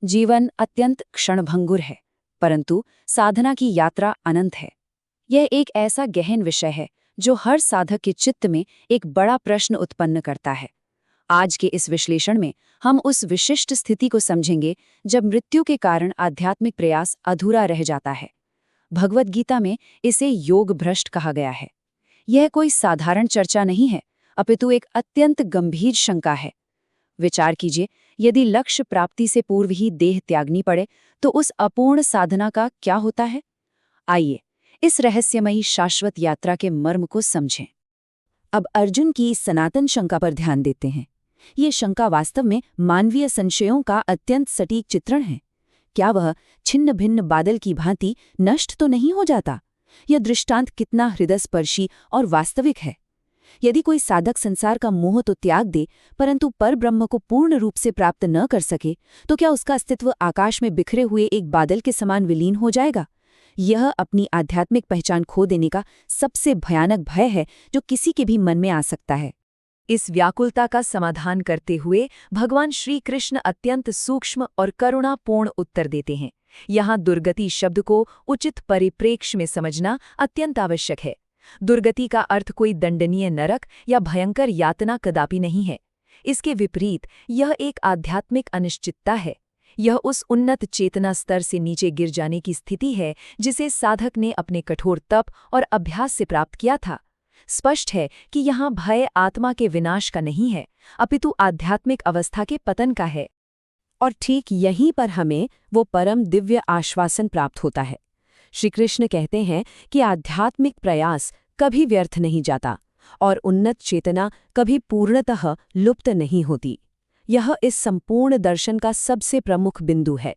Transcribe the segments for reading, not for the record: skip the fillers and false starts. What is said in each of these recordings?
जीवन अत्यंत क्षणभंगुर है, परंतु साधना की यात्रा अनंत है। यह एक ऐसा गहन विषय है जो हर साधक के चित्त में एक बड़ा प्रश्न उत्पन्न करता है। आज के इस विश्लेषण में हम उस विशिष्ट स्थिति को समझेंगे जब मृत्यु के कारण आध्यात्मिक प्रयास अधूरा रह जाता है। भगवद गीता में इसे योग भ्रष्ट कहा गया है। यह कोई साधारण चर्चा नहीं है, अपितु एक अत्यंत गंभीर शंका है। विचार कीजिए, यदि लक्ष्य प्राप्ति से पूर्व ही देह त्यागनी पड़े तो उस अपूर्ण साधना का क्या होता है। आइए इस रहस्यमयी शाश्वत यात्रा के मर्म को समझें। अब अर्जुन की इस सनातन शंका पर ध्यान देते हैं। ये शंका वास्तव में मानवीय संशयों का अत्यंत सटीक चित्रण है। क्या वह छिन्न भिन्न बादल की भांति नष्ट तो नहीं हो जाता? यह दृष्टांत कितना हृदयस्पर्शी और वास्तविक है। यदि कोई साधक संसार का मोह तो त्याग दे, परंतु परब्रह्म को पूर्ण रूप से प्राप्त न कर सके, तो क्या उसका अस्तित्व आकाश में बिखरे हुए एक बादल के समान विलीन हो जाएगा? यह अपनी आध्यात्मिक पहचान खो देने का सबसे भयानक भय है जो किसी के भी मन में आ सकता है। इस व्याकुलता का समाधान करते हुए भगवान श्री कृष्ण अत्यंत सूक्ष्म और करुणापूर्ण उत्तर देते हैं। यहाँ दुर्गति शब्द को उचित परिप्रेक्ष्य में समझना अत्यंत आवश्यक है। दुर्गति का अर्थ कोई दंडनीय नरक या भयंकर यातना कदापि नहीं है। इसके विपरीत यह एक आध्यात्मिक अनिश्चितता है। यह उस उन्नत चेतना स्तर से नीचे गिर जाने की स्थिति है जिसे साधक ने अपने कठोर तप और अभ्यास से प्राप्त किया था। स्पष्ट है कि यहाँ भय आत्मा के विनाश का नहीं है, अपितु आध्यात्मिक अवस्था के पतन का है। और ठीक यहीं पर हमें वो परम दिव्य आश्वासन प्राप्त होता है। श्री कृष्ण कहते हैं कि आध्यात्मिक प्रयास कभी व्यर्थ नहीं जाता और उन्नत चेतना कभी पूर्णतः लुप्त नहीं होती। यह इस संपूर्ण दर्शन का सबसे प्रमुख बिंदु है।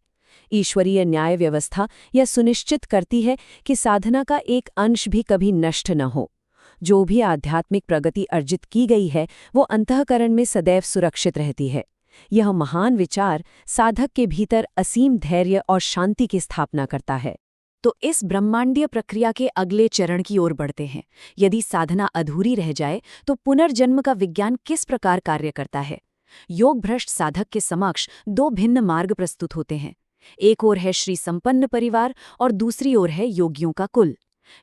ईश्वरीय न्याय व्यवस्था यह सुनिश्चित करती है कि साधना का एक अंश भी कभी नष्ट न हो। जो भी आध्यात्मिक प्रगति अर्जित की गई है वो अंतःकरण में सदैव सुरक्षित रहती है। यह महान विचार साधक के भीतर असीम धैर्य और शांति की स्थापना करता है। तो इस ब्रह्मांडीय प्रक्रिया के अगले चरण की ओर बढ़ते हैं। यदि साधना अधूरी रह जाए तो पुनर्जन्म का विज्ञान किस प्रकार कार्य करता है। योग भ्रष्ट साधक के समक्ष दो भिन्न मार्ग प्रस्तुत होते हैं। एक ओर है श्री संपन्न परिवार और दूसरी ओर है योगियों का कुल।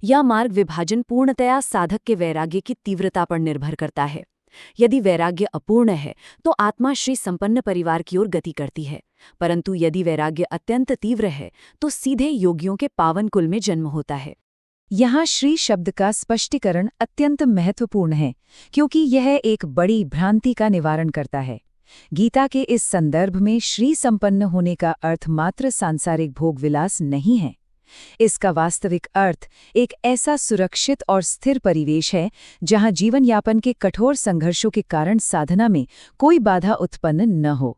यह मार्ग विभाजन पूर्णतया साधक के वैराग्य की तीव्रता पर निर्भर करता है। यदि वैराग्य अपूर्ण है तो आत्मा श्री संपन्न परिवार की ओर गति करती है, परंतु यदि वैराग्य अत्यंत तीव्र है तो सीधे योगियों के पावन कुल में जन्म होता है। यहाँ श्री शब्द का स्पष्टीकरण अत्यंत महत्वपूर्ण है, क्योंकि यह एक बड़ी भ्रांति का निवारण करता है। गीता के इस संदर्भ में श्री संपन्न होने का अर्थ मात्र सांसारिक भोग विलास नहीं है। इसका वास्तविक अर्थ एक ऐसा सुरक्षित और स्थिर परिवेश है जहां जीवन यापन के कठोर संघर्षों के कारण साधना में कोई बाधा उत्पन्न न हो।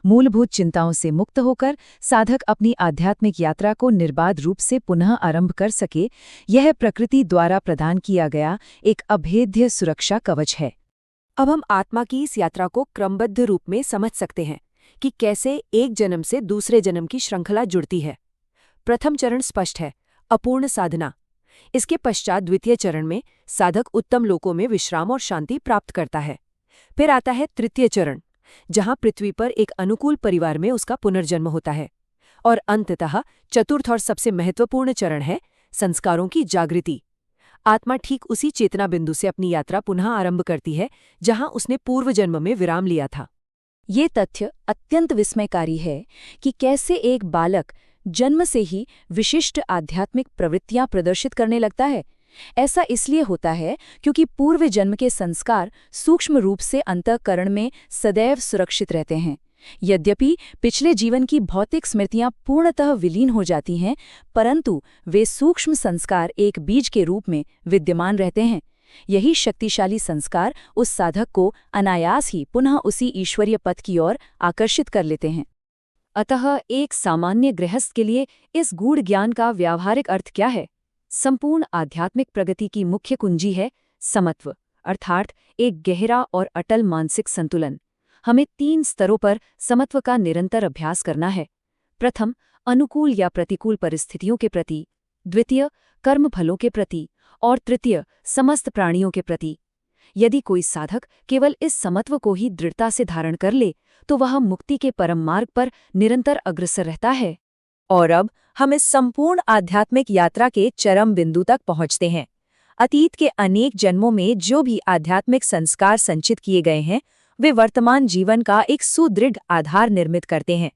मूलभूत चिंताओं से मुक्त होकर साधक अपनी आध्यात्मिक यात्रा को निर्बाध रूप से पुनः आरंभ कर सके, यह प्रकृति द्वारा प्रदान किया गया एक अभेद्य सुरक्षा कवच है। अब हम आत्मा की इस यात्रा को क्रमबद्ध रूप में समझ सकते हैं कि कैसे एक जन्म से दूसरे जन्म की श्रृंखला जुड़ती है। प्रथम चरण स्पष्ट है, अपूर्ण साधना। इसके पश्चात द्वितीय चरण में साधक उत्तम लोकों में विश्राम और शांति प्राप्त करता है। फिर आता है तृतीय चरण, जहां पृथ्वी पर एक अनुकूल परिवार में उसका पुनर्जन्म होता है। और अंततः चतुर्थ और सबसे महत्वपूर्ण चरण है संस्कारों की जागृति। आत्मा ठीक उसी चेतना बिंदु से अपनी यात्रा पुनः आरंभ करती है जहां उसने पूर्व जन्म में विराम लिया था। ये तथ्य अत्यंत विस्मयकारी है कि कैसे एक बालक जन्म से ही विशिष्ट आध्यात्मिक प्रवृत्तियां प्रदर्शित करने लगता है। ऐसा इसलिए होता है क्योंकि पूर्व जन्म के संस्कार सूक्ष्म रूप से अंतःकरण में सदैव सुरक्षित रहते हैं। यद्यपि पिछले जीवन की भौतिक स्मृतियां पूर्णतः विलीन हो जाती हैं, परंतु वे सूक्ष्म संस्कार एक बीज के रूप में विद्यमान रहते हैं। यही शक्तिशाली संस्कार उस साधक को अनायास ही पुनः उसी ईश्वरीय पथ की ओर आकर्षित कर लेते हैं। अतः एक सामान्य गृहस्थ के लिए इस गूढ़ ज्ञान का व्यावहारिक अर्थ क्या है? संपूर्ण आध्यात्मिक प्रगति की मुख्य कुंजी है समत्व, अर्थात एक गहरा और अटल मानसिक संतुलन। हमें 3 स्तरों पर समत्व का निरंतर अभ्यास करना है। प्रथम, अनुकूल या प्रतिकूल परिस्थितियों के प्रति, द्वितीय, कर्म फलों के प्रति और तृतीय, समस्त प्राणियों के प्रति। यदि कोई साधक केवल इस समत्व को ही दृढ़ता से धारण कर ले तो वह मुक्ति के परम मार्ग पर निरंतर अग्रसर रहता है। और अब हम इस संपूर्ण आध्यात्मिक यात्रा के चरम बिंदु तक पहुंचते हैं। अतीत के अनेक जन्मों में जो भी आध्यात्मिक संस्कार संचित किए गए हैं वे वर्तमान जीवन का एक सुदृढ़ आधार निर्मित करते हैं।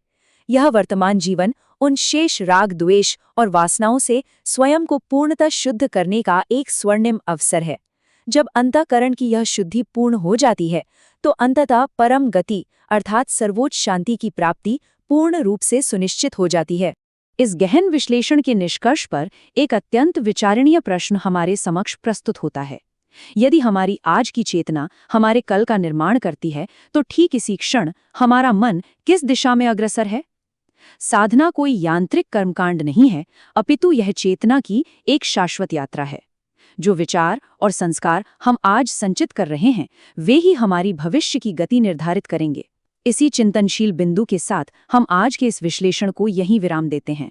यह वर्तमान जीवन उन शेष राग द्वेष और वासनाओं से स्वयं को पूर्णतः शुद्ध करने का एक स्वर्णिम अवसर है। जब अंतःकरण की यह शुद्धि पूर्ण हो जाती है तो अंततः परम गति अर्थात सर्वोच्च शांति की प्राप्ति पूर्ण रूप से सुनिश्चित हो जाती है। इस गहन विश्लेषण के निष्कर्ष पर एक अत्यंत विचारणीय प्रश्न हमारे समक्ष प्रस्तुत होता है। यदि हमारी आज की चेतना हमारे कल का निर्माण करती है तो ठीक इसी क्षण हमारा मन किस दिशा में अग्रसर है? साधना कोई यांत्रिक कर्मकांड नहीं है, अपितु यह चेतना की एक शाश्वत यात्रा है। जो विचार और संस्कार हम आज संचित कर रहे हैं वे ही हमारी भविष्य की गति निर्धारित करेंगे। इसी चिंतनशील बिंदु के साथ हम आज के इस विश्लेषण को यहीं विराम देते हैं।